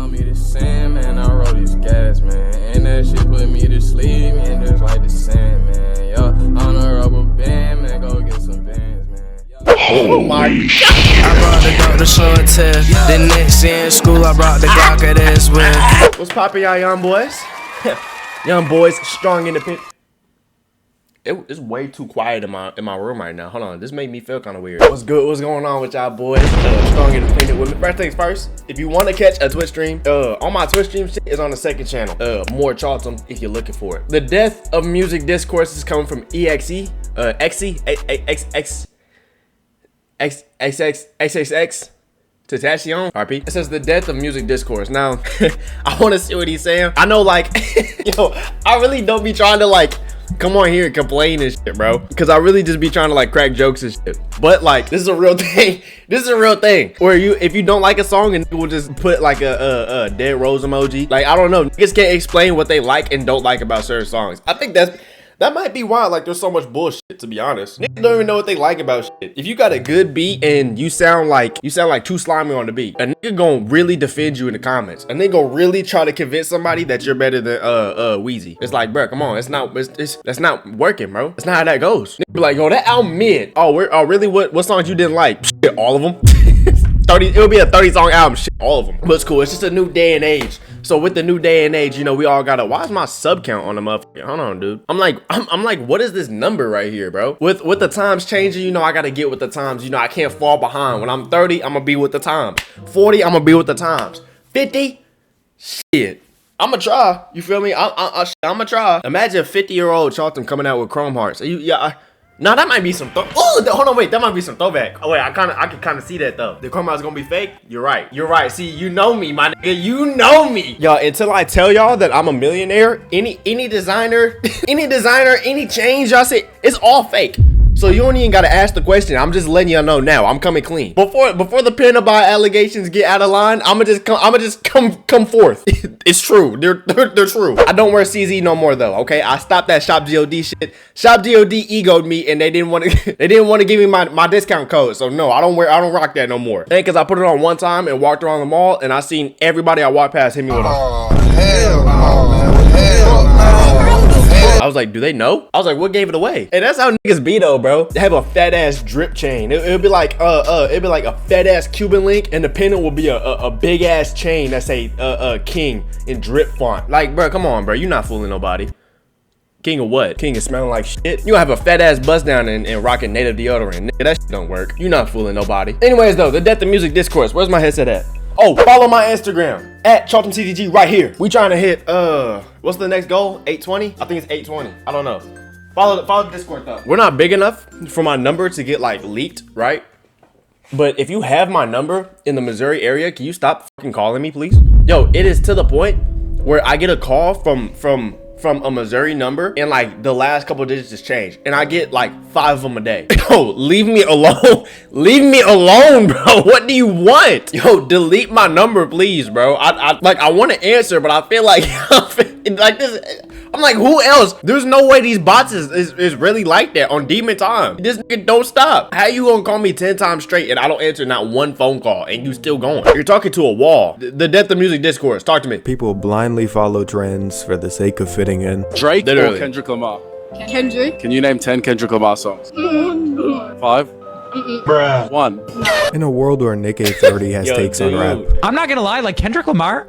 call me the Sandman, I wrote this gas, man. And that shit put me to sleep, man, just like the Sandman. Yo, on a rubber band, man, go get some bands, man. Oh my God. I brought the dope to show and tell. The next year in school, I brought the Glock at his will. What's poppin', y'all young boys? Young boys, strong independent. It's way too quiet in my room right now. Hold on, this made me feel kind of weird. What's good? What's going on with y'all boys? Strong independent women. First things first, if you want to catch a Twitch stream, on my Twitch stream shit is on the second channel. More Chaltom if you're looking for it. The death of music discourse is coming from XXX Tatacion RP. It says the death of music discourse. Now, I want to see what he's saying. I know, like, yo, I really don't be trying to like come on here and complain and shit, bro, because I really just be trying to like crack jokes and shit. But like, this is a real thing. This is a real thing where if you don't like a song and you will just put like a dead rose emoji. Like, I don't know, niggas can't explain what they like and don't like about certain songs. I think that might be why, like, there's so much bullshit, to be honest. Niggas don't even know what they like about shit. If you got a good beat and you sound like too slimy on the beat, a nigga gonna really defend you in the comments. A nigga gonna really try to convince somebody that you're better than Weezy. It's like, bro, come on, that's not working, bro. That's not how that goes. Nigga be like, yo, that album mid. Oh, really? What songs you didn't like? Shit, all of them. 30. It'll be a 30-song album. Shit, all of them. But it's cool. It's just a new day and age. So with the new day and age, you know, we all gotta. Why is my sub count on the motherfucker? Hold on, dude. I'm like, what is this number right here, bro? With the times changing, you know, I gotta get with the times. You know, I can't fall behind. When I'm 30, I'm gonna be with the times. 40, I'm gonna be with the times. 50, shit, I'ma try. You feel me? I'ma try. Imagine a 50-year-old Chaltom coming out with Chrome Hearts. Now that might be some hold on, wait, that might be some throwback. Oh wait, I can kind of see that though. The Chrome Hearts gonna be fake? You're right. See, you know me, my nigga, you know me. Y'all, until I tell y'all that I'm a millionaire, any designer, any change y'all say, it's all fake. So you don't even gotta ask the question. I'm just letting y'all know now. I'm coming clean. Before the Playboi allegations get out of line, I'ma just come forth. It's true. They're true. I don't wear CZ no more though. Okay, I stopped that Shop God shit. Shop God egoed me and they didn't want to give me my discount code. So no, I don't rock that no more. And cause I put it on one time and walked around the mall and I seen everybody I walked past hit me with a. Oh hell no, man. Hell no. I was like, do they know? I was like, what gave it away? And that's how niggas be though, bro. They have a fat ass drip chain. It'd be like a fat ass Cuban link, and the pennant will be a big ass chain that say King in drip font. Like, bro, come on, bro. You not fooling nobody. King of what? King is smelling like shit. You gonna have a fat ass bust down and rocking native deodorant. Nigga, that shit don't work. You not fooling nobody. Anyways though, the death of music discourse. Where's my headset at? Oh, follow my Instagram at ChaltomCTG right here. We trying to hit what's the next goal? 820? I think it's 820. I don't know. Follow the Discord though. We're not big enough for my number to get like leaked, right? But if you have my number in the Missouri area, can you stop fucking calling me, please? Yo, it is to the point where I get a call from a Missouri number and like the last couple of digits just changed and I get like 5 of them a day. Yo, leave me alone. Leave me alone, bro. What do you want? Yo, delete my number, please, bro. I want to answer, but I feel like like this. I'm like, who else? There's no way these bots is really like that on demon time. This nigga don't stop. How you gonna call me 10 times straight and I don't answer not one phone call and you still going? You're talking to a wall. The death of music discourse. Talk to me. People blindly follow trends for the sake of fitting in. Drake Literally. or Kendrick Lamar? Kendrick. Can you name 10 Kendrick Lamar songs? 5? Bruh. 1. In a world where Nick 830 has takes on rap. I'm not gonna lie, like Kendrick Lamar,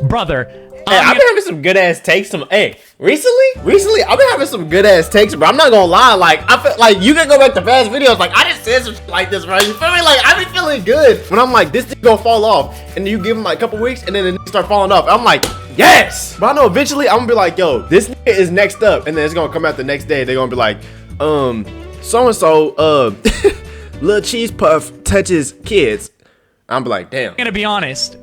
brother. Hey, I've been having some good ass takes. Recently, I've been having some good ass takes, bro. I'm not gonna lie. Like, I feel like you can go back to past videos. Like, I just said some shit like this, bro. You feel me? Like, I be feeling good when I'm like, this thing gonna fall off, and then you give him like a couple weeks, and then the nigga start falling off. I'm like, yes. But I know eventually I'm gonna be like, yo, this nigga is next up, and then it's gonna come out the next day. They're gonna be like, so and so, Lil Cheese Puff touches kids. I'm be like, damn. I'm gonna be honest.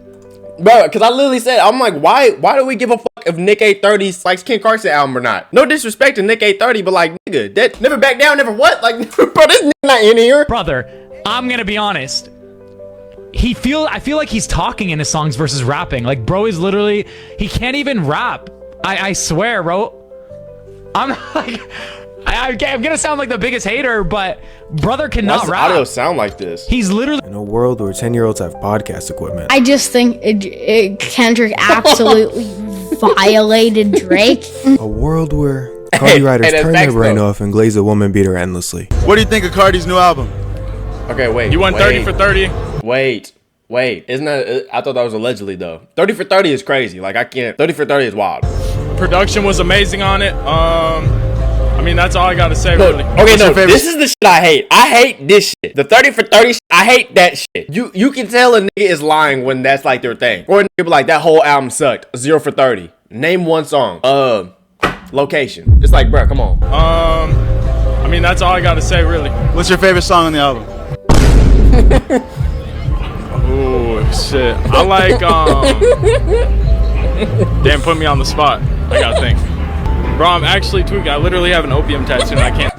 Bro, because I literally said, I'm like, why do we give a fuck if Nick 830 likes Ken Carson album or not? No disrespect to Nick 830, but like, nigga, that never back down, never what? Like, bro, this nigga not in here. Brother, I'm gonna be honest. I feel like he's talking in his songs versus rapping. Like, bro is literally, he can't even rap. I swear, bro. I'm like, I'm gonna sound like the biggest hater, but brother Why cannot does the rap. audio sound like this? He's literally In a world where 10-year-olds have podcast equipment, I just think Kendrick absolutely violated Drake. a world where Cardi writers that's turn facts, their brain though. off and glaze a woman beater endlessly. What do you think of Cardi's new album? Okay, wait. He went 30 for 30. Wait. Isn't that? I thought that was allegedly though. 30 for 30 is crazy. Like I can't. 30 for 30 is wild. Production was amazing on it. I mean, that's all I gotta say, really. Okay, What's your no, favorite- this is the shit I hate. I hate this shit. The 30 for 30 shit, I hate that shit. You can tell a nigga is lying when that's like their thing. Or a nigga be like, that whole album sucked. 0 for 30. Name one song. Location. It's like, bruh, come on. I mean, that's all I gotta say, really. What's your favorite song on the album? Oh shit! I like Damn, put me on the spot. I gotta think. Bro, I'm actually tweaking. I literally have an opium tattoo and I can't.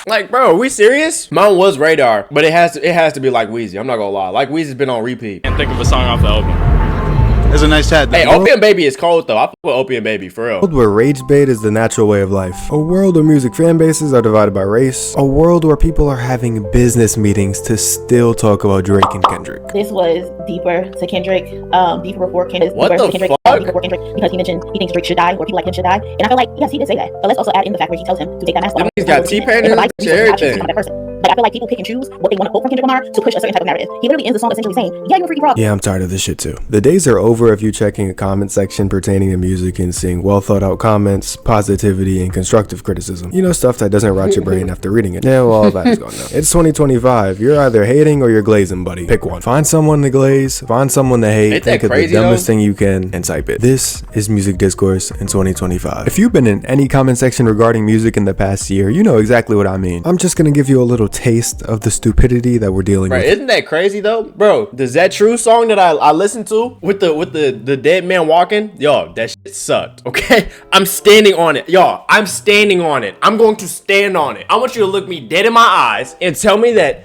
Like, bro, are we serious? Mine was Radar, but it has to be like Weezy. I'm not gonna lie. Like Weezy's been on repeat. Can't think of a song off the album. It's a nice hat. Hey, Opium Baby is cold though. I fuck with Opium Baby for real. A world where rage bait is the natural way of life. A world where music fan bases are divided by race. A world where people are having business meetings to still talk about Drake and Kendrick. This was deeper to Kendrick, deeper before Kendrick. What deeper the to Kendrick, fuck? deeper before Kendrick, because he mentioned he thinks Drake should die or people like him should die. And I feel like, yes, he did say that. But let's also add in the fact where he tells him to take that mask off. Them niggas got T-Pain in and his provide shit, resources, not choose to everything. become that person. Like, I feel like people pick and choose what they want to quote from Kendrick Lamar to push a certain type of narrative. He literally ends the song essentially saying, yeah, you're a freaky frog. Yeah, I'm tired of this shit too. The days are over of you checking a comment section pertaining to music and seeing well thought out comments, positivity, and constructive criticism. You know, stuff that doesn't rot your brain after reading it. Yeah, well, all that is gone now. It's 2025. You're either hating or you're glazing, buddy. Pick one. Find someone to glaze, find someone to hate, Ain't that think of the crazy, dumbest though? thing you can, and type it. This is Music Discourse in 2025. If you've been in any comment section regarding music in the past year, you know exactly what I mean. I'm just gonna give you a little taste of the stupidity that we're dealing Right, with. isn't that crazy though, bro? Does that true song that I listened to with the dead man walking, yo, that shit sucked. Okay, I'm standing on it, y'all. I'm standing on it. I'm going to stand on it. I want you to look me dead in my eyes and tell me that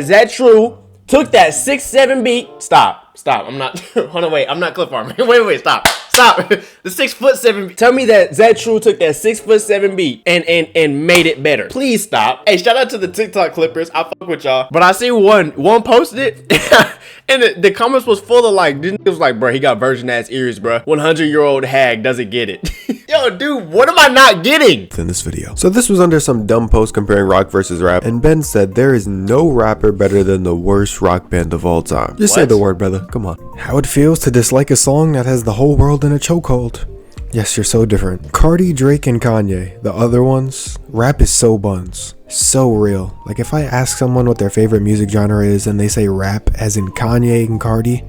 Zed True took that 6-7 beat. Stop. I'm not. Hold on, wait. I'm not Cliff Farmer. Wait. Stop. The 6'7". Tell me that Zed True took that 6'7" beat and made it better. Please stop. Hey, shout out to the TikTok clippers. I fuck with y'all. But I see one posted it, and the comments was full of like, it was like, bro, he got virgin ass ears, bro. 100-year-old hag doesn't get it. Yo, dude, what am I not getting? In this video. So this was under some dumb post comparing rock versus rap, and Ben said there is no rapper better than the worst rock band of all time. Just say What? the word, brother. Come on. How it feels to dislike a song that has the whole world in a chokehold. Yes, you're so different. Cardi, Drake, and Kanye, the other ones, rap is so buns. So real. Like if I ask someone what their favorite music genre is and they say rap as in Kanye and Cardi,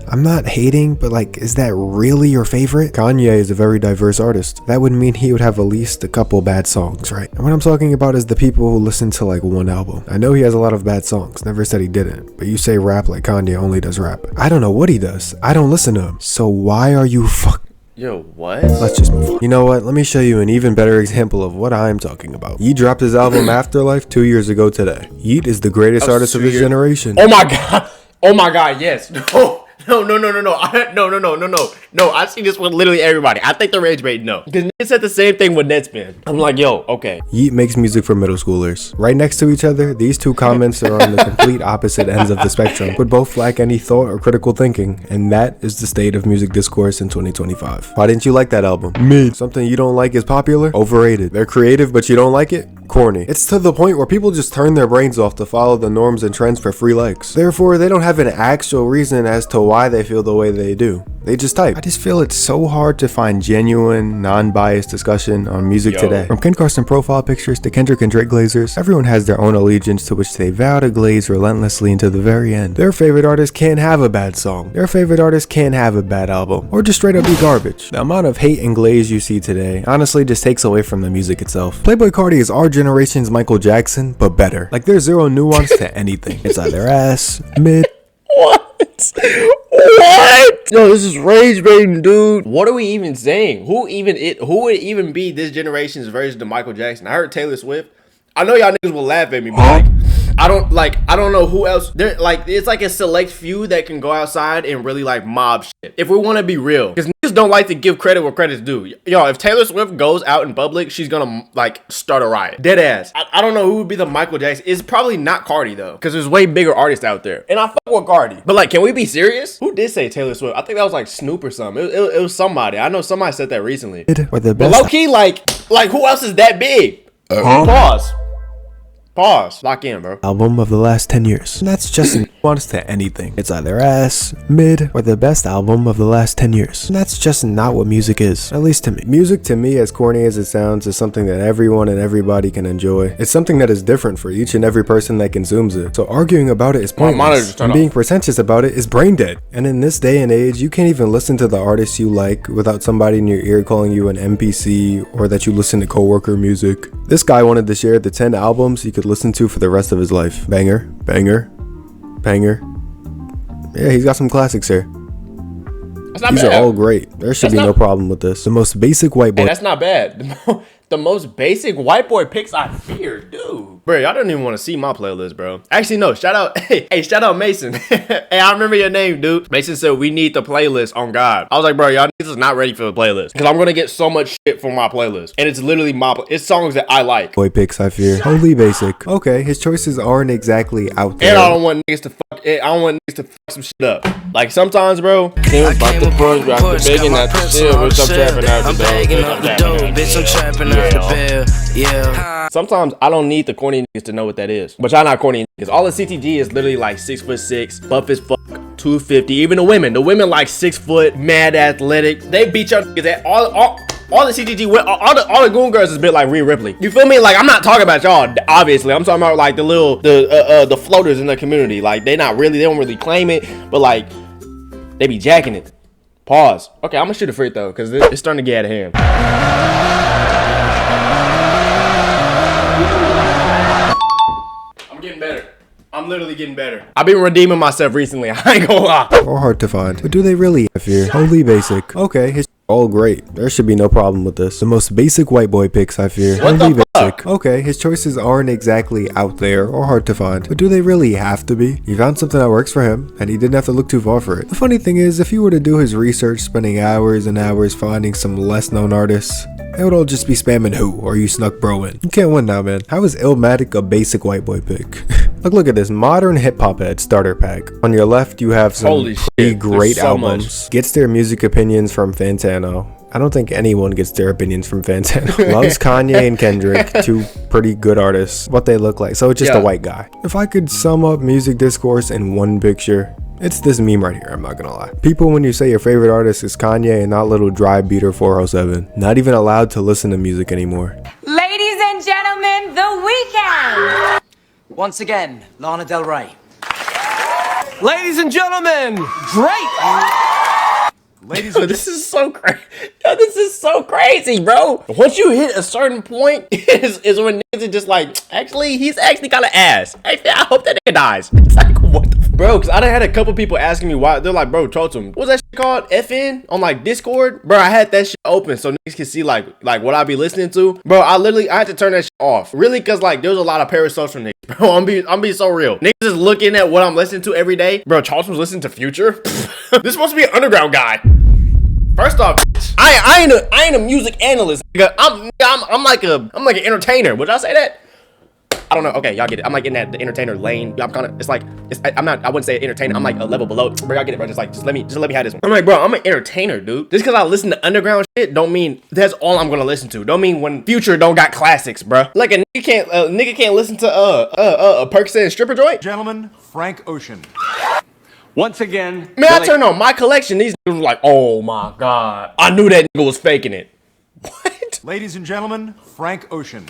I'm not hating, but like, is that really your favorite? Kanye is a very diverse artist. That would mean he would have at least a couple bad songs, right? And what I'm talking about is the people who listen to like one album. I know he has a lot of bad songs, never said he didn't, but you say rap like Kanye only does rap. I don't know what he does. I don't listen to him. So why are you Yo, what? Let's just move on. You know what? Let me show you an even better example of what I'm talking about. Yeet dropped his album Afterlife 2 years ago today. Yeet is the greatest artist of his generation. Oh my god, yes. No, I see this with literally everybody. I think the rage bait, no. Because niggas said the same thing with Netspin. I'm like, yo, okay. Yeet makes music for middle schoolers. Right next to each other, these two comments are on the complete opposite ends of the spectrum, but both lack any thought or critical thinking, and that is the state of music discourse in 2025. Why didn't you like that album? Me. Something you don't like is popular? Overrated. They're creative, but you don't like it? Corny. It's to the point where people just turn their brains off to follow the norms and trends for free likes. Therefore, they don't have an actual reason as to why they feel the way they do. They just type. I just feel it's so hard to find genuine, non-biased discussion on music today. From Ken Carson profile pictures to Kendrick and Drake glazers, everyone has their own allegiance to which they vow to glaze relentlessly until the very end. Their favorite artist can't have a bad song. Their favorite artist can't have a bad album. Or just straight up be garbage. The amount of hate and glaze you see today honestly just takes away from the music itself. Playboi Carti is our generation's Michael Jackson, but better. Like there's zero nuance to anything. It's either ass, mid. What? Yo, this is rage baiting, dude. What are we even saying? Who would even be this generation's version of Michael Jackson? I heard Taylor Swift. I know y'all niggas will laugh at me, but I don't know who else. It's like a select few that can go outside and really like mob shit. If we want to be real, because niggas niggas don't like to give credit where credit's due. Yo, if Taylor Swift goes out in public, she's gonna like start a riot. Dead ass. I don't know who would be the Michael Jackson. It's probably not Carti though, because there's way bigger artists out there. And I fuck with Carti. But like, can we be serious? Who did say Taylor Swift? I think that was like Snoop or something. It was somebody. I know somebody said that recently. Or the But best low key, like who else is that big? Pause. Lock in, bro. album of the last 10 years. And that's just in response to anything. It's either ass, mid, or the best album of the last 10 years. And that's just not what music is, at least to me. Music to me, as corny as it sounds, is something that everyone and everybody can enjoy. It's something that is different for each and every person that consumes it. So arguing about it is pointless, and being pretentious about it is brain dead. And in this day and age, you can't even listen to the artists you like without somebody in your ear calling you an NPC or that you listen to coworker music. This guy wanted to share the 10 albums you could listen to for the rest of his life. Banger, banger, banger. Yeah, he's got some classics here. These are all great. There should be no problem with this. The most basic white boy. Hey, that's not bad. The most basic white boy picks I fear, dude. Bro, y'all don't even want to see my playlist, bro. Actually, no. Shout out, hey, shout out Mason. Hey, I remember your name, dude. Mason said we need the playlist on God. I was like, bro, y'all niggas is not ready for the playlist because I'm gonna get so much shit from my playlist, and it's literally it's songs that I like. Boy picks I fear. Holy basic. Okay, his choices aren't exactly out there. And I don't want niggas to fuck. I don't want niggas to fuck some shit up. Like sometimes, bro. Things about the push, got the begging at the shit, bitch. I'm trapping out the begging up the dough, bitch. I'm trapping out the bell. Yeah. Sometimes I don't need the corny niggas to know what that is. But y'all not corny niggas. All the CTG is literally like 6'6", buff as fuck, 250. Even the women like 6 foot, mad athletic. They beat y'all niggas at all the CTG, all the goon girls is a bit like Rhea Ripley. You feel me? Like I'm not talking about y'all. Obviously, I'm talking about like the floaters in the community. Like they don't really claim it, but like they be jacking it. Pause. Okay, I'm gonna shoot a free throw because it's starting to get out of hand. Getting better. I'm literally getting better. I've been redeeming myself recently. I ain't gonna lie. Or hard to find. But do they really have fear? Holy basic. Okay, his all great. There should be no problem with this. The most basic white boy picks I fear. Holy basic. Okay, his choices aren't exactly out there or hard to find. But do they really have to be? He found something that works for him, and he didn't have to look too far for it. The funny thing is, if he were to do his research, spending hours and hours finding some less known artists, they would all just be spamming who or you snuck bro in. You can't win now, man. How is Illmatic a basic white boy pick? Look at this modern hip hop head starter pack. On your left, you have some pretty great albums. Gets their music opinions from Fantano. I don't think anyone gets their opinions from Fantano. Loves Kanye and Kendrick, two pretty good artists. What they look like. So it's just a white guy. If I could sum up music discourse in one picture, it's this meme right here, I'm not gonna lie. People, when you say your favorite artist is Kanye and not little dry beater 407, not even allowed to listen to music anymore. Ladies and gentlemen, The Weeknd. Once again, Lana Del Rey. Ladies and gentlemen, Drake. Ladies, this is so crazy. Yo, this is so crazy, bro. Once you hit a certain point, is when niggas are just like, actually, he's actually kind of ass. Actually, I hope that nigga dies. It's like, what the bro? Because I done had a couple people asking me why. They're like, bro, Chaltom, what's that shit called? FN on like Discord, bro. I had that shit open so niggas can see like what I be listening to, bro. I had to turn that shit off, really, because like there's a lot of parasocial niggas, bro. I'm being so real. Niggas is looking at what I'm listening to every day, bro. Chaltom's listening to Future. This is supposed to be an underground guy. First off, I ain't a music analyst. I'm like an entertainer. Would I say that? I don't know. Okay, y'all get it. I'm like in the entertainer lane. I'm kind of. I wouldn't say entertainer. I'm like a level below. Bro, y'all get it, bro. Just let me have this one. I'm like, bro, I'm an entertainer, dude. Just because I listen to underground shit, don't mean that's all I'm gonna listen to. Don't mean when Future don't got classics, bro. Like a nigga can't listen to a Percocet and stripper joint. Gentlemen, Frank Ocean. Once again, man, I turned on my collection. These niggas were like, oh my god, I knew that nigga was faking it. What? Ladies and gentlemen, Frank Ocean.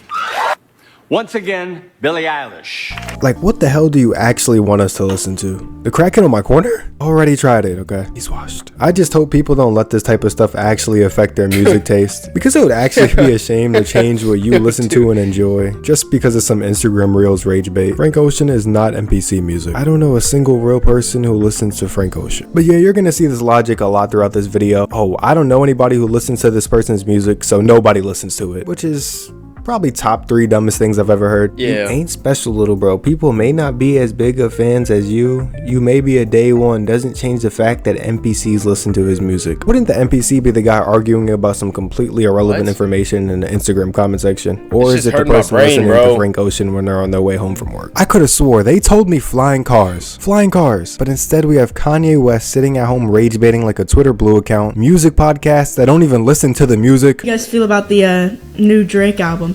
Once again, Billie Eilish. Like, what the hell do you actually want us to listen to? The Kraken on my corner? Already tried it, okay? He's washed. I just hope people don't let this type of stuff actually affect their music taste. Because it would actually be a shame to change what you listen to and enjoy just because of some Instagram Reels rage bait. Frank Ocean is not NPC music. I don't know a single real person who listens to Frank Ocean. But yeah, you're gonna see this logic a lot throughout this video. Oh, I don't know anybody who listens to this person's music, so nobody listens to it. Which is Probably top 3 dumbest things I've ever heard. Yeah. You ain't special, little bro. People may not be as big of fans as you. You may be a day one. Doesn't change the fact that NPCs listen to his music. Wouldn't the NPC be the guy arguing about some completely irrelevant information in the Instagram comment section? Or is it the person listening to Frank Ocean when they're on their way home from work? I could have swore they told me flying cars. Flying cars. But instead we have Kanye West sitting at home rage baiting like a Twitter Blue account. Music podcasts that don't even listen to the music. How do you guys feel about the new Drake album?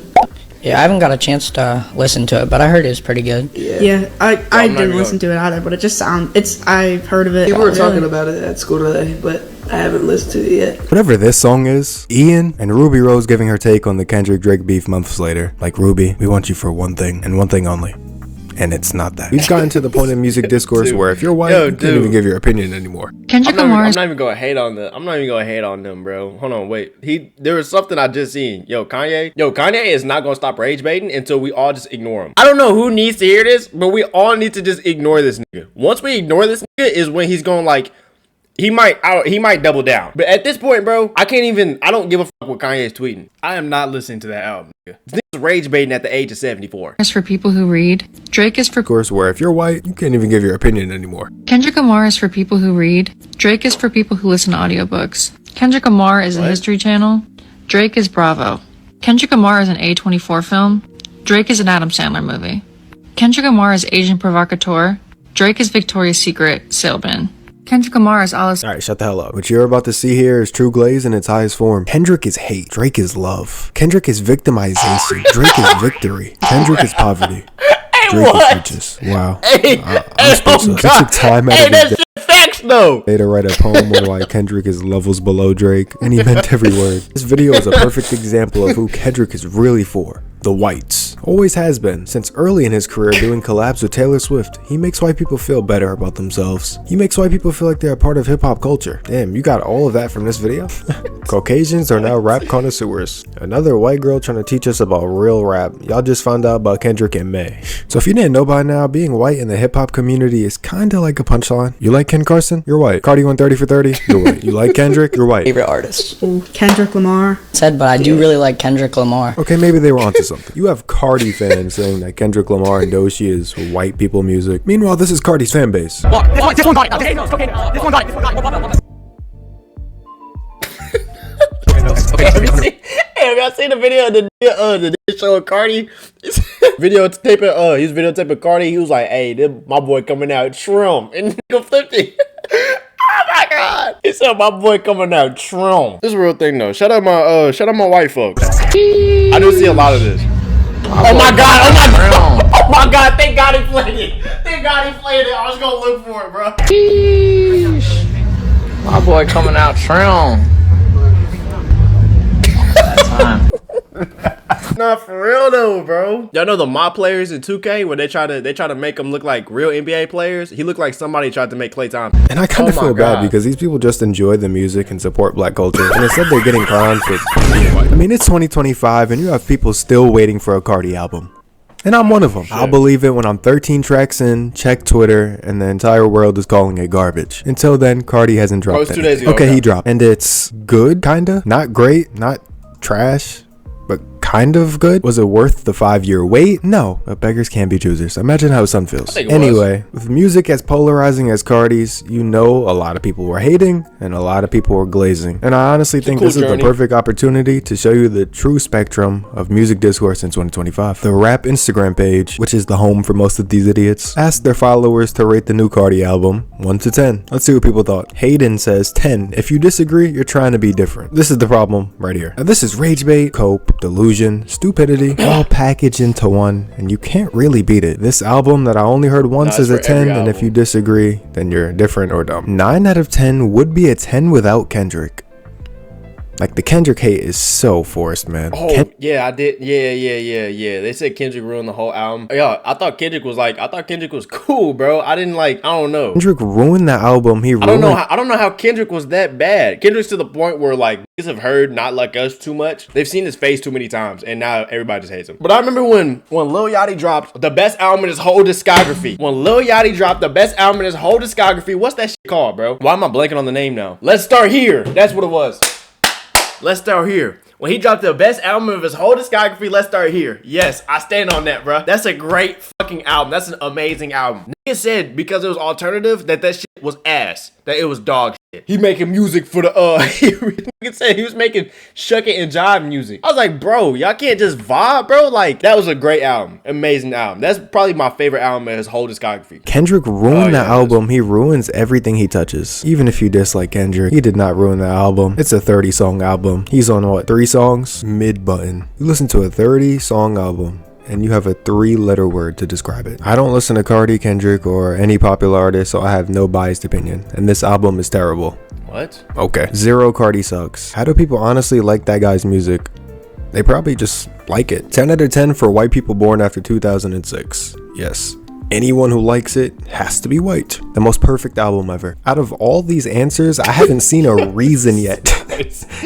Yeah, I haven't got a chance to listen to it, but I heard it was pretty good. Yeah, I didn't listen to it either, but it just I've heard of it. People were talking about it at school today, but I haven't listened to it yet. Whatever this song is, Ian and Ruby Rose giving her take on the Kendrick Drake beef months later. Like, Ruby, we want you for one thing and one thing only. And it's not that. We've gotten to the point in music discourse where if you're white, you can't even give your opinion anymore. I'm not even gonna hate on them, bro. Hold on, wait. There was something I just seen. Kanye is not gonna stop rage baiting until we all just ignore him. I don't know who needs to hear this, but we all need to just ignore this nigga. Once we ignore this nigga is when he's going like, he might double down. But at this point, bro, I don't give a fuck what Kanye's tweeting. I am not listening to that album, nigga. This nigga's rage baiting at the age of 74. Is for people who read. Drake is for course where if you're white, you can't even give your opinion anymore. Kendrick Lamar is for people who read. Drake is for people who listen to audiobooks. Kendrick Lamar is a History Channel. Drake is Bravo. Kendrick Lamar is an A24 film. Drake is an Adam Sandler movie. Kendrick Lamar is Asian provocateur. Drake is Victoria's Secret salesman. Kendrick Lamar is Alice. Alright, shut the hell up. What you're about to see here is true glaze in its highest form. Kendrick is hate. Drake is love. Kendrick is victimization. Drake is victory. Kendrick is poverty. Drake is riches. Wow. I'm speechless. He took time out of his day to write a poem on why Kendrick is levels below Drake, and he meant every word. This video is a perfect example of who Kendrick is really for. The whites. Always has been. Since early in his career doing collabs with Taylor Swift, he makes white people feel better about themselves. He makes white people feel like they're a part of hip-hop culture. Damn, you got all of that from this video? Caucasians are now rap connoisseurs. Another white girl trying to teach us about real rap. Y'all just found out about Kendrick in May. So if you didn't know by now, being white in the hip-hop community is kinda like a punchline. You like Ken Carson? You're white. Cardi won 30 for 30? You're white. You like Kendrick? You're white. Favorite artist? Kendrick Lamar. But I do really like Kendrick Lamar. Okay, maybe they were onto something. You have Cardi fans saying that Kendrick Lamar and Doechii is white people music. Meanwhile, this is Cardi's fan base. This one got it. This one got it. This one got it. Hey, y'all seen the video of the nigga showing Cardi? He's videotaping Cardi. He was like, hey, my boy coming out shrimp. And the nigga flipped it. Oh my god. He said my boy coming out shrimp. This is a real thing though. Shout out my white folks. I do see a lot of this. Oh my god, thank God he played it. I was gonna look for it, bro. My boy coming out shrimp. Nah, for real though, bro. Y'all know the mob players in 2K where they try to make them look like real NBA players? He looked like somebody tried to make Klay Thompson. And I kind of feel bad because these people just enjoy the music and support black culture. And instead they're getting clowned for being white. I mean, it's 2025 and you have people still waiting for a Cardi album. And I'm one of them. I'll believe it when I'm 13 tracks in, check Twitter, and the entire world is calling it garbage. Until then, Cardi hasn't dropped anything. 2 days ago. Okay, he dropped. And it's good, kinda. Not great, not trash, but kind of good. Was it worth the 5-year wait? No, but beggars can't be choosers. Imagine how Sun feels. Anyway, with music as polarizing as Cardi's, you know a lot of people were hating and a lot of people were glazing. And I honestly think this is the perfect opportunity to show you the true spectrum of music discourse in 2025. The Rap Instagram page, which is the home for most of these idiots, asked their followers to rate the new Cardi album 1 to 10. Let's see what people thought. Hayden says 10. If you disagree, you're trying to be different. This is the problem right here. Now, this is rage bait, cope, delusion, stupidity, all packaged into one, and you can't really beat it. This album that I only heard once is a 10, and if you disagree, then you're different or dumb. 9 out of 10 would be a 10 without Kendrick. Like, the Kendrick hate is so forced, man. Oh, yeah, I did. Yeah. They said Kendrick ruined the whole album. Yeah, I thought Kendrick was cool, bro. I don't know. Kendrick ruined the album. I don't know how Kendrick was that bad. Kendrick's to the point where, like, niggas have heard Not Like Us too much. They've seen his face too many times, and now everybody just hates him. But I remember when Lil Yachty dropped the best album in his whole discography. What's that shit called, bro? Why am I blanking on the name now? Let's Start Here. That's what it was. Let's Start Here. when he dropped the best album of his whole discography, Let's Start Here. Yes, I stand on that, bro. That's a great fucking album. That's an amazing album. Nigga said because it was alternative that shit was ass. That it was dog shit. He making music for the he said he was making shuck it and jive music. I was like, bro, y'all can't just vibe, bro. Like, that was a great album. Amazing album. That's probably my favorite album of his whole discography. Kendrick ruined the album. He ruins everything he touches. Even if you dislike Kendrick, he did not ruin the album. It's a 30-song album. He's on what, 3 songs? Mid-button. You listen to a 30-song album and you have a 3-letter word to describe it. I don't listen to Carti, Kendrick, or any popular artist, so I have no biased opinion. And this album is terrible. What? Okay. 0 Carti sucks. How do people honestly like that guy's music? They probably just like it. 10 out of 10 for white people born after 2006. Yes. Anyone who likes it has to be white. The most perfect album ever. Out of all these answers, I haven't seen a reason yet.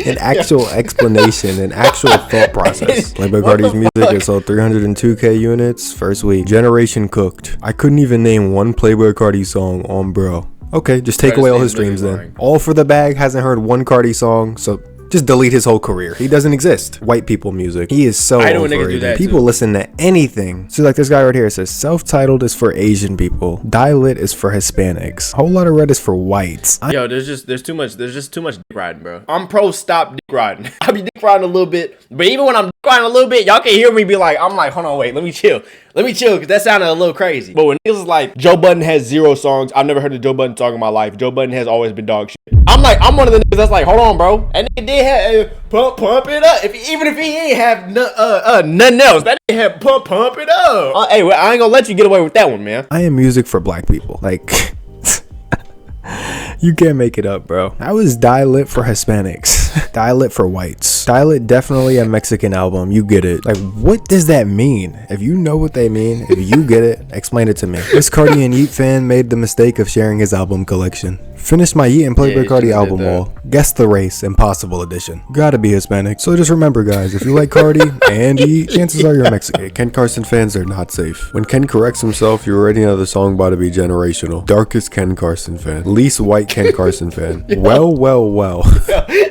An actual explanation, an actual thought process. Playboi Carti's music has sold 302k units first week. Generation cooked. I couldn't even name one Playboi Carti song on Bro. Okay, just take away all his streams then. All for the Bag hasn't heard one Carti song, so just delete his whole career. He doesn't exist. White people music. He is so overrated. People listen to anything. So like this guy right here, it says self-titled is for Asian people. Die-lit is for Hispanics. Whole lot of red is for whites. Yo, there's just too much dick riding, bro. I'm pro stop dick riding. I be dick riding a little bit, but even when I'm dick riding a little bit, y'all can hear me be like, I'm like, hold on, wait, let me chill, because that sounded a little crazy. But when niggas is like, Joe Budden has 0 songs, I've never heard a Joe Budden song in my life. Joe Budden has always been dog shit. I'm one of the niggas that's like, hold on, bro. And they did have pump it up. Even if he ain't have nothing else, that nigga had pump it up. Hey, I ain't gonna let you get away with that one, man. I am music for black people. Like, you can't make it up, bro. That was Die-lit for Hispanics. Die-lit for whites. Die-lit definitely a Mexican album. You get it. Like, what does that mean? If you know what they mean, if you get it, explain it to me. This Carti and Yeet fan made the mistake of sharing his album collection. Finished my Yeet and Playboi Carti album wall. Guess the race, Impossible Edition. Gotta be Hispanic. So just remember, guys, if you like Carti and Yeet, chances are you're Mexican. Ken Carson fans are not safe. When Ken corrects himself, you already know the song about to be generational. Darkest Ken Carson fan. Least white Ken Carson fan. Well.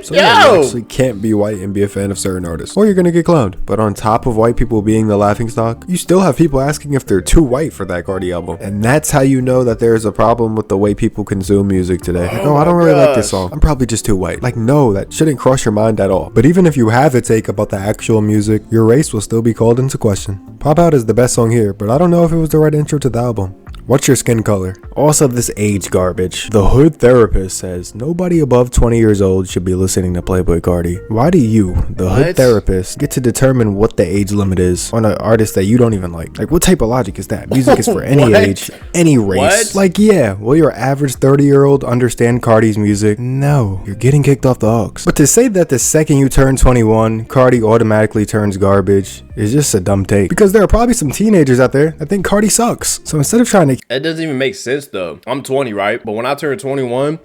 So yeah, you actually can't be white and be a fan of certain artists, or you're gonna get clowned. But on top of white people being the laughingstock, you still have people asking if they're too white for that Carti album. And that's how you know that there's a problem with the way people consume music today. Like, oh, I don't really like this song. I'm probably just too white. Like, no, that shouldn't cross your mind at all. But even if you have a take about the actual music, your race will still be called into question. Pop Out is the best song here, but I don't know if it was the right intro to the album. What's your skin color? Also, this age garbage. The Hood Therapist says nobody above 20 years old should be listening to Playboi Carti. Why do you, the Hood Therapist, get to determine what the age limit is on an artist that you don't even like? Like, what type of logic is that? Music is for any age, any race. Like, yeah, will your average 30-year-old understand Carti's music? No, you're getting kicked off the aux. But to say that the second you turn 21, Carti automatically turns garbage is just a dumb take. Because there are probably some teenagers out there that think Carti sucks. So instead of trying to... That doesn't even make sense though. I'm 20, right? But when I turn 21,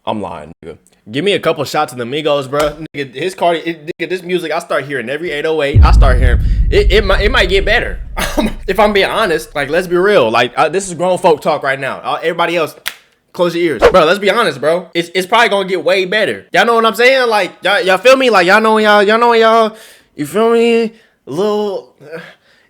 I'm lying, nigga. Give me a couple shots of the Migos, bro. Nigga, his Carti, nigga, this music I start hearing every 808. I start hearing it might get better. If I'm being honest, like, let's be real. Like, this is grown folk talk right now. Everybody else, close your ears, bro. Let's be honest, bro. It's probably gonna get way better. Y'all know what I'm saying? Like, y'all feel me? Like, y'all know y'all. You feel me?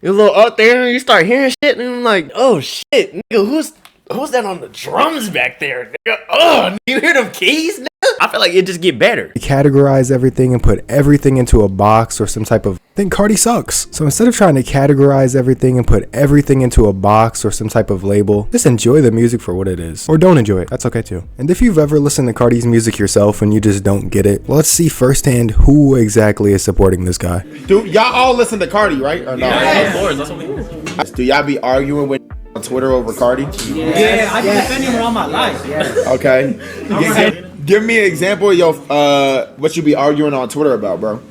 You're a little up there and you start hearing shit and I'm like, oh shit, nigga, who's that on the drums back there, nigga? Oh, you hear them keys, nigga? I feel like it just get better. Categorize everything and put everything into a box or some type of... I think Carti sucks. So instead of trying to categorize everything and put everything into a box or some type of label, just enjoy the music for what it is. Or don't enjoy it. That's okay too. And if you've ever listened to Carti's music yourself and you just don't get it, let's see firsthand who exactly is supporting this guy. Do y'all all listen to Carti, right? Or no? Yeah, of course. That's what we do. Do y'all be arguing with on Twitter over Carti? Yeah, I've been defending him all my life. Okay. Give me an example of your what you be arguing on Twitter about, bro.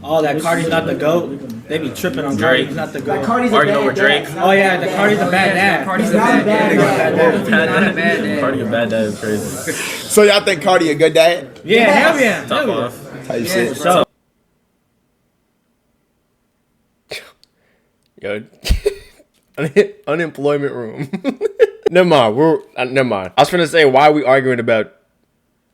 Oh, that Carti's not the GOAT. They be tripping on Drake. He's not the GOAT. Carti's arguing over Drake. Oh yeah, the Carti's a bad dad. Carti's a bad dad. Carti a bad dad is crazy. So y'all think Carti a good dad? Yeah, hell yeah. Top off. Type shit. So. Yo, unemployment room. Never mind. I was finna say, why are we arguing about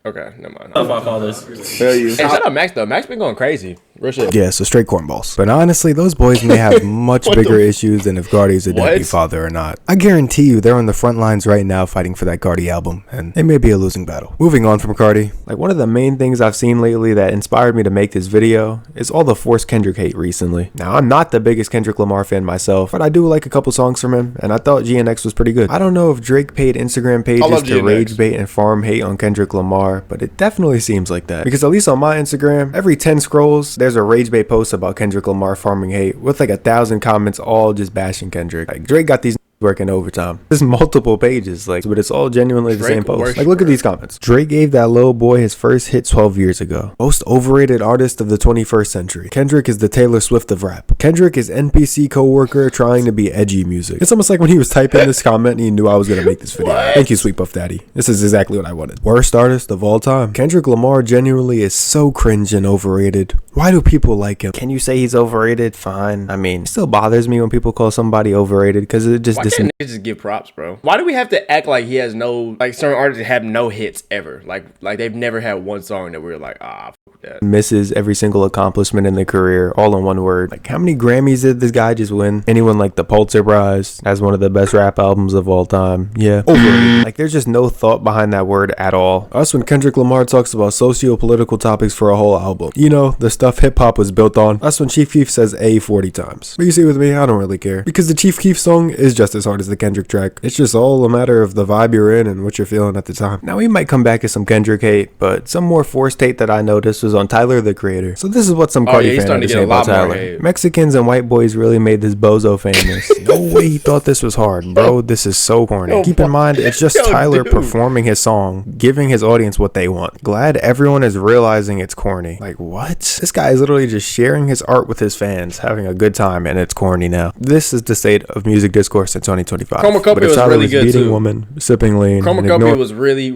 Okay, never mind. Top 5 fathers. Tell you. Hey, shut up, Max, though. Max been going crazy. Real shit. Yeah, so straight cornballs. But honestly, those boys may have much bigger issues than if Carti's a deadbeat father or not. I guarantee you they're on the front lines right now fighting for that Carti album, and it may be a losing battle. Moving on from Carti, like one of the main things I've seen lately that inspired me to make this video is all the forced Kendrick hate recently. Now, I'm not the biggest Kendrick Lamar fan myself, but I do like a couple songs from him, and I thought GNX was pretty good. I don't know if Drake paid Instagram pages to rage bait and farm hate on Kendrick Lamar, but it definitely seems like that. Because at least on my Instagram, every 10 scrolls, there's a rage bait post about Kendrick Lamar farming hate with like 1,000 comments all just bashing Kendrick. Like Drake got these working overtime. There's multiple pages, like, but it's all genuinely the same post. Like, look at these comments. Drake gave that little boy his first hit 12 years ago. Most overrated artist of the 21st century. Kendrick is the Taylor Swift of rap. Kendrick is NPC co-worker trying to be edgy music. It's almost like when he was typing this comment and he knew I was gonna make this video. Thank you, Sweet Puff Daddy. This is exactly what I wanted. Worst artist of all time. Kendrick Lamar genuinely is so cringe and overrated. Why do people like him? Can you say he's overrated? Fine. I mean, it still bothers me when people call somebody overrated because it just can't niggas just give props, bro? Why do we have to act like he has no, like certain artists have no hits ever? Like they've never had one song that we're like, ah, fuck that. Misses every single accomplishment in their career, all in one word. Like, how many Grammys did this guy just win? Anyone like the Pulitzer Prize has one of the best rap albums of all time. Yeah, overrated. Like, there's just no thought behind that word at all. Us when Kendrick Lamar talks about socio-political topics for a whole album. You know, the stuff hip-hop was built on. Us when Chief Keef says A 40 times. But you see with me, I don't really care. Because the Chief Keef song is just as hard as the Kendrick track. It's just all a matter of the vibe you're in and what you're feeling at the time. Now, we might come back to some Kendrick hate, but some more forced hate that I noticed was on Tyler, the Creator. So this is what some Carti fans had to say about Tyler. Mexicans and white boys really made this bozo famous. No way he thought this was hard, bro. This is so corny. Keep in mind, it's just Tyler performing his song, giving his audience what they want. Glad everyone is realizing it's corny. Like, what? This guy is literally just sharing his art with his fans, having a good time, and it's corny now. This is the state of music discourse in 2025. Chromacopia was really good beating too. Woman, sipping lean. Chromacopia was really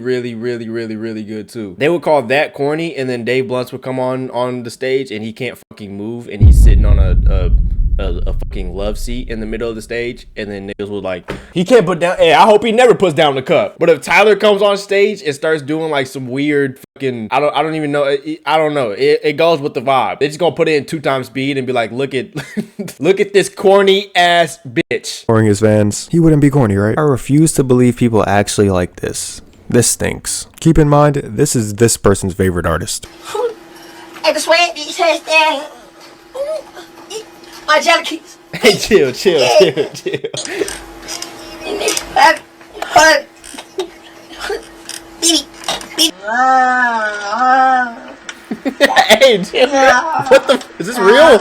good too. They would call that corny, and then Dave Blunts would come on the stage, and he can't fucking move, and he's sitting on a fucking love seat in the middle of the stage, and then niggas would like, he can't put down. Hey, I hope he never puts down the cup. But if Tyler comes on stage and starts doing like some weird fucking, I don't even know. I don't know. It goes with the vibe. They just gonna put it in 2 times speed and be like, look at look at this corny ass bitch. Boring his fans. He wouldn't be corny, right? I refuse to believe people actually like this. This stinks. Keep in mind, this is this person's favorite artist. Hey, the sweat these has down. My jelly keys. Hey, chill. Hey, chill. What the? Is this real?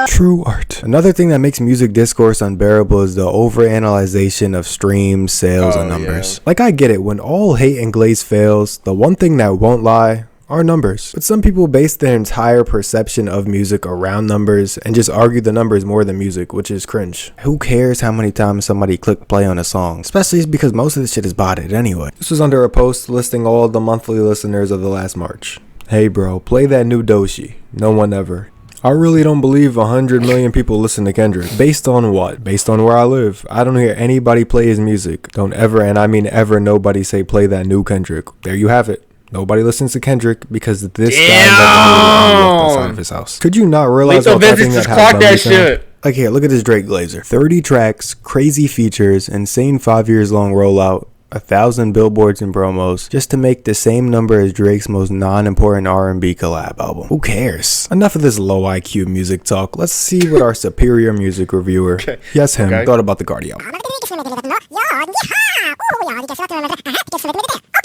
True art. Another thing that makes music discourse unbearable is the overanalyzation of streams, sales, and numbers. Yeah. Like, I get it. When all hate and glaze fails, the one thing that won't lie are numbers. But some people base their entire perception of music around numbers and just argue the numbers more than music, which is cringe. Who cares how many times somebody clicked play on a song? Especially because most of this shit is botted anyway. This was under a post listing all the monthly listeners of the last March. Hey bro, play that new Doshi. No one ever. I really don't believe 100 million people listen to Kendrick. Based on what? Based on where I live. I don't hear anybody play his music. Don't ever, and I mean ever, nobody say play that new Kendrick. There you have it. Nobody listens to Kendrick because this guy doesn't walk outside of his house. Could you not realize all that thing that has shit? Like, here, look at this Drake Glazer. 30 tracks, crazy features, insane 5 years long rollout, 1,000 billboards and promos, just to make the same number as Drake's most non-important R&B collab album. Who cares? Enough of this low IQ music talk. Let's see what our superior music reviewer, yes him, thought about the Carti album.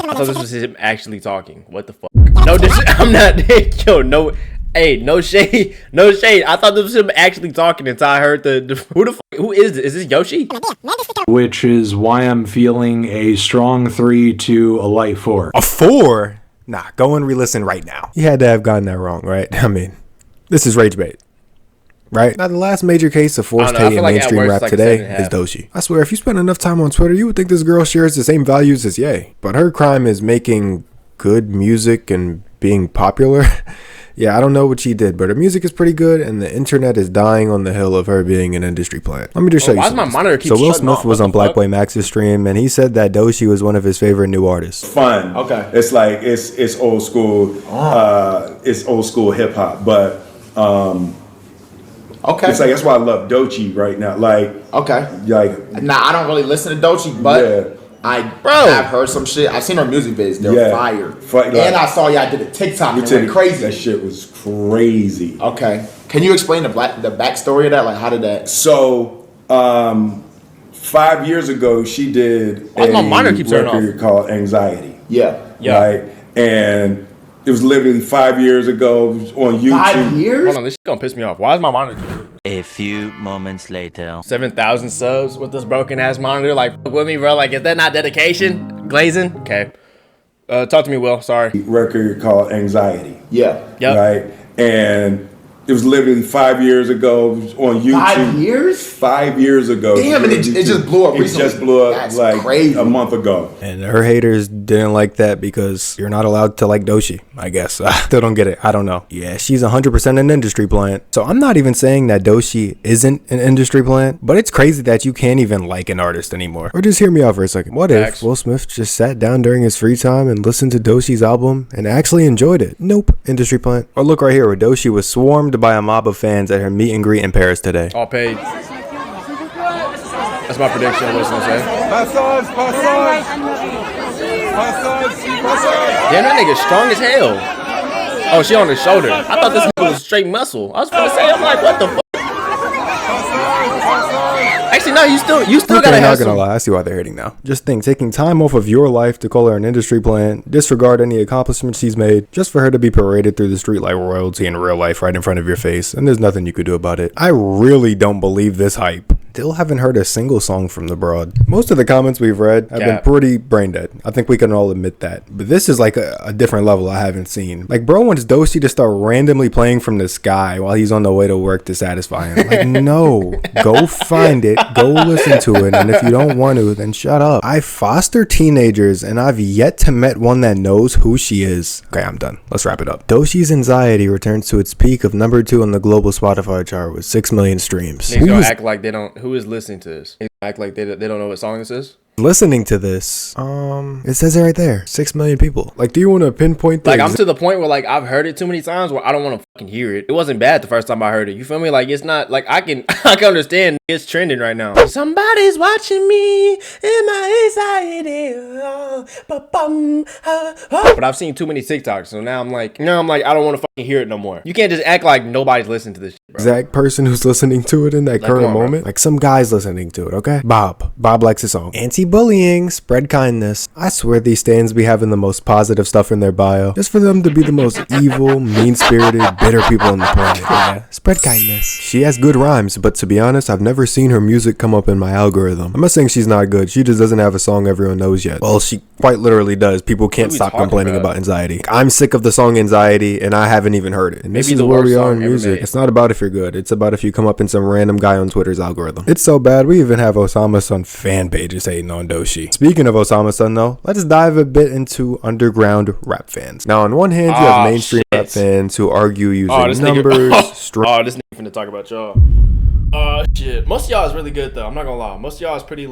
I thought this was him actually talking. What the fuck? No, I'm not. Yo, no. Hey, no shade. I thought this was him actually talking until I heard who is this? Is this Yoshi? Which is why I'm feeling a strong 3 to a light 4. A 4? Nah, go and re-listen right now. You had to have gotten that wrong, right? I mean, this is rage bait. Right? Now, the last major case of forced hate in mainstream rap today is Doshi. I swear, if you spend enough time on Twitter, you would think this girl shares the same values as Ye. But her crime is making good music and being popular. Yeah, I don't know what she did, but her music is pretty good, and the internet is dying on the hill of her being an industry plant. Let me just show you why something. does my monitor keep So Will shutting Smith off? was What on the fuck? Blackboy Max's stream, and he said that Doechii was one of his favorite new artists. Fun. Okay. It's like it's old school. It's old school hip hop, but Okay. it's like that's why I love Doechii right now. Like Like, nah, I don't really listen to Doechii, but Yeah. I have heard some shit. I've seen her music vids. They're Yeah. fire. Like- And I saw y'all did a TikTok. It went crazy. That shit was crazy. Okay. Can you explain the backstory of that? Like, how did that? So, 5 years ago, she did Why does my monitor keep turning record called Anxiety. Yeah. Right? And it was literally 5 years ago on YouTube. 5 years? Hold on, this shit gonna piss me off. Why is my monitor? A few moments later. 7,000 subs with this broken ass monitor. Like, fuck with me, bro. Like, is that not dedication? Glazing? Okay. Talk to me, Will. Sorry. Record called Anxiety. Yeah. Yep. Right? And it was literally 5 years ago on YouTube. 5 years? 5 years ago. Damn, and it just blew up It recently. just blew up That's like crazy. a month ago. And her haters didn't like that because you're not allowed to like Doechii, I guess. I still don't get it. I don't know. Yeah, she's 100% an industry plant. So I'm not even saying that Doechii isn't an industry plant, but it's crazy that you can't even like an artist anymore. Or just hear me out for a second. What if Will Smith just sat down during his free time and listened to Doechii's album and actually enjoyed it? Nope, industry plant. Or look right here where Doechii was swarmed by a mob of fans at her meet and greet in Paris today. All paid. That's my prediction. What it's gonna say. Damn, that nigga strong as hell. Oh, she on the shoulder. I thought this nigga was straight muscle. I was gonna say, I'm like, what the fuck? Actually, no, you still Okay, gotta not have gonna some. lie, I see why they're hating now. Just think, taking time off of your life to call her an industry plant, disregard any accomplishments she's made, just for her to be paraded through the street like royalty in real life right in front of your face, and there's nothing you could do about it. I really don't believe this hype. Still haven't heard a single song from the broad. Most of the comments we've read have been pretty brain dead. I think we can all admit that. But this is like a different level I haven't seen. Like, bro wants Doechii to start randomly playing from the sky while he's on the way to work to satisfy him. Like, no. Go find it. Go listen to it. And if you don't want to, then shut up. I foster teenagers, and I've yet to met one that knows who she is. Okay, I'm done. Let's wrap it up. Doechii's Anxiety returns to its peak of number 2 on the global Spotify chart with 6 million streams. Niggas gonna act like they don't. Who is listening to this? Niggas act like they don't know what song this is. Listening to this, it says it right there, 6 million people. Like, do you want to pinpoint the Like, I'm to the point where, like, I've heard it too many times where I don't want to fucking hear it. It wasn't bad the first time I heard it. You feel me? Like, it's not like I can understand it's trending right now. Somebody's watching me in my anxiety. But I've seen too many TikToks, so now I'm like, I don't want to fucking hear it no more. You can't just act like nobody's listening to this shit, bro. exact person who's listening to it in that Like, current come on, bro. moment? Like, some guy's listening to it, okay? Bob likes his song. Anti-bullying, spread kindness. I swear these stands be having the most positive stuff in their bio, just for them to be the most evil, mean-spirited, bitter people on the planet. Yeah, spread kindness. She has good rhymes, but to be honest, I've never seen her music come up in my algorithm. I'm not saying she's not good. She just doesn't have a song everyone knows yet. Well, she quite literally does. People can't stop complaining about anxiety. I'm sick of the song Anxiety, and I haven't even heard it. And this Maybe is the where worst we are song in ever music. made. It's not about if you're good. It's about if you come up in some random guy on Twitter's algorithm. It's so bad, we even have Osama's Son fan pages hating on Doechii. Speaking of Osama's Son, though, let's dive a bit into underground rap fans. Now, on one hand, you have mainstream rap fans who argue using numbers, this nigga finna talk about y'all. Shit. Most of y'all is really good though. I'm not gonna lie. Most of y'all is pretty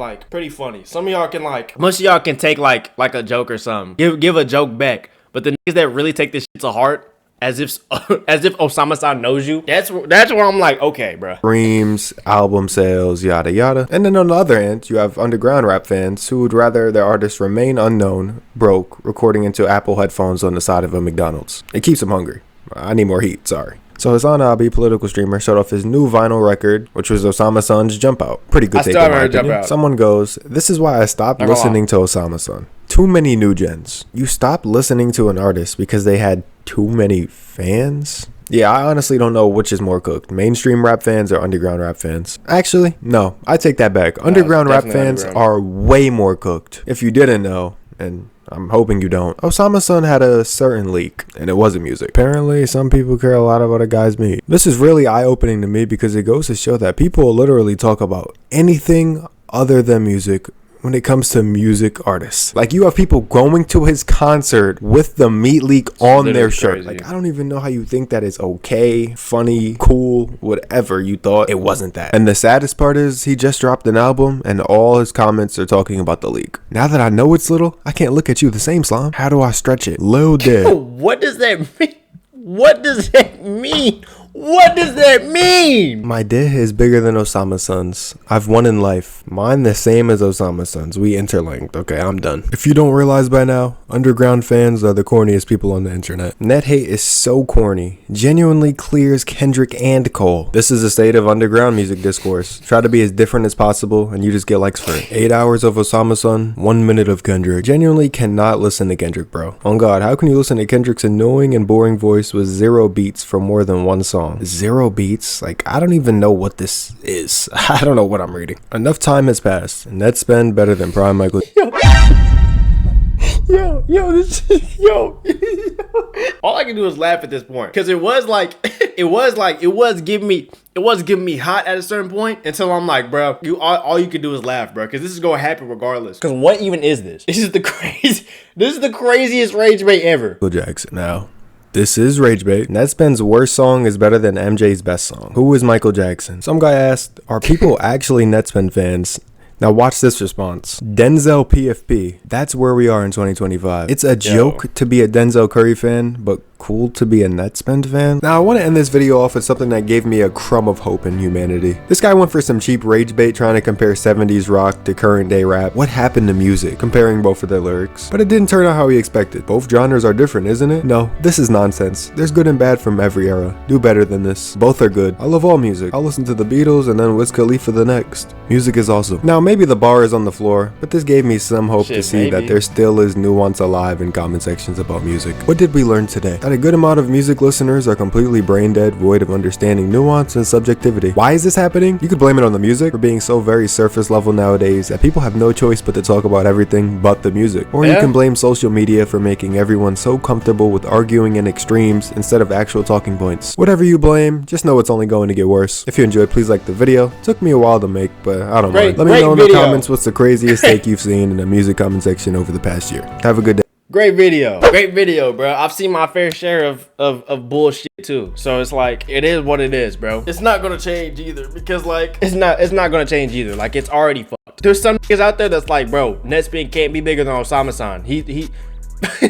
funny. Some of y'all can most of y'all can take like a joke or something. Give a joke back. But the niggas that really take this shit to heart, as if Osama-san knows you, that's where I'm like, okay, bro. streams, album sales, yada yada. And then on the other end, you have underground rap fans who would rather their artists remain unknown, broke, recording into Apple headphones on the side of a McDonald's. It keeps them hungry. I need more heat, sorry. So Hassan Abi, political streamer, showed off his new vinyl record, which was Osama Son's Jump Out. Pretty good I take still in my haven't heard Jump opinion. Out. Someone goes, "This is why I stopped Not gonna listening to Osama Son. Too many new gens. You stopped listening to an artist because they had too many fans?" Yeah, I honestly don't know which is more cooked, mainstream rap fans or underground rap fans. Actually, no, I take that back. Underground rap definitely fans underground. are way more cooked. If you didn't know, and I'm hoping you don't, Osama's Son had a certain leak, and it wasn't music. Apparently, some people care a lot about a guy's meat. This is really eye-opening to me because it goes to show that people literally talk about anything other than music when it comes to music artists. Like, you have people going to his concert with the meat leak on their shirt. Like, I don't even know how you think that is okay, funny, cool, whatever you thought. It wasn't that. And the saddest part is he just dropped an album and all his comments are talking about the leak. Now that I know it's little, I can't look at you the same, Slime. How do I stretch it? Lil Dick. What does that mean? What does that mean? What does that mean? My dick is bigger than Osama's son's. I've won in life. Mine the same as Osama's son's. We interlinked. Okay, I'm done. If you don't realize by now, underground fans are the corniest people on the internet. Net hate is so corny. Genuinely clears Kendrick and Cole. This is the state of underground music discourse. Try to be as different as possible and you just get likes for it. 8 hours of Osama's son, 1 minute of Kendrick. Genuinely cannot listen to Kendrick, bro. On God, how can you listen to Kendrick's annoying and boring voice with 0 beats for more than one song? 0 beats? Like, I don't even know what this is. I don't know what I'm reading. Enough time has passed, and net spend better than Prime Michael. Yo. All I can do is laugh at this point, because it was giving me hot at a certain point until I'm like, bro, all you can do is laugh, bro, because this is gonna happen regardless. Because what even is this? This is the craziest rage bait ever. Michael Jackson. Now, this is rage bait. Netspend's worst song is better than MJ's best song. Who is Michael Jackson? Some guy asked, are people actually Netspend fans? Now watch this response. Denzel PFP. That's where we are in 2025. It's a joke to be a Denzel Curry fan, but cool to be a Netspend fan. Now I want to end this video off with something that gave me a crumb of hope in humanity. This guy went for some cheap rage bait trying to compare 70s rock to current day rap. What happened to music? Comparing both of their lyrics. But it didn't turn out how he expected. Both genres are different, isn't it? No, this is nonsense. There's good and bad from every era. Do better than this. Both are good. I love all music. I'll listen to the Beatles and then Wiz Khalifa the next. Music is awesome. Now maybe the bar is on the floor, but this gave me some hope to see that there still is nuance alive in comment sections about music. What did we learn today? That a good amount of music listeners are completely brain dead, void of understanding nuance and subjectivity. Why is this happening? You could blame it on the music for being so very surface level nowadays that people have no choice but to talk about everything but the music. Or you can blame social media for making everyone so comfortable with arguing in extremes instead of actual talking points. Whatever you blame, just know it's only going to get worse. If you enjoyed, please like the video. It took me a while to make, but I don't mind. Let me know in the comments what's the craziest take you've seen in the music comment section over the past year. Have a good day. Great video, bro. I've seen my fair share of bullshit too, so it's like, it is what it is, bro. It's not gonna change either, because like it's not gonna change either. Like, it's already fucked. There's some niggas out there that's like, bro, Netspend can't be bigger than Osama-san. He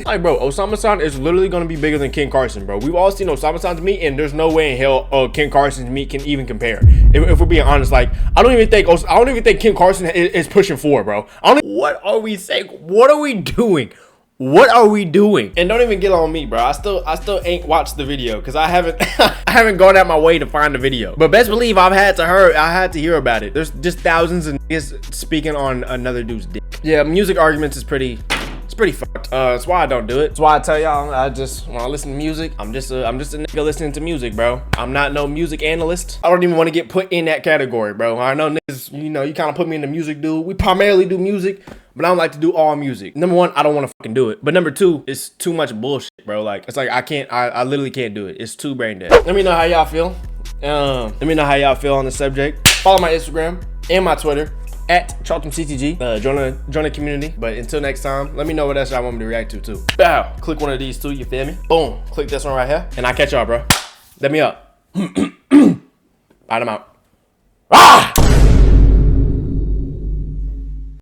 like, bro, Osama-san is literally gonna be bigger than Ken Carson, bro. We've all seen Osama-san's meat, and there's no way in hell Ken Carson's meat can even compare. If we're being honest, like, I don't even think Ken Carson is pushing 4, bro. What are we saying? What are we doing? What are we doing? And don't even get on me, bro. I still ain't watched the video because I haven't gone out my way to find the video. But best believe I had to hear about it. There's just thousands of niggas speaking on another dude's dick. Yeah, music arguments is pretty fucked. That's why I don't do it. That's why I tell y'all, when I listen to music, I'm just a nigga listening to music, bro. I'm not no music analyst. I don't even want to get put in that category, bro. I know niggas, you kind of put me in the music dude. We primarily do music, but I don't like to do all music. Number one, I don't want to fucking do it. But number two, it's too much bullshit, bro. Like, it's like I literally can't do it. It's too brain dead. Let me know how y'all feel. Let me know how y'all feel on the subject. Follow my Instagram and my Twitter at Chaltom CTG. Join the community. But until next time, let me know what else y'all want me to react to too. Bow. Click one of these two, you feel me? Boom. Click this one right here. And I catch y'all, bro. Let me up. Alright, I'm out.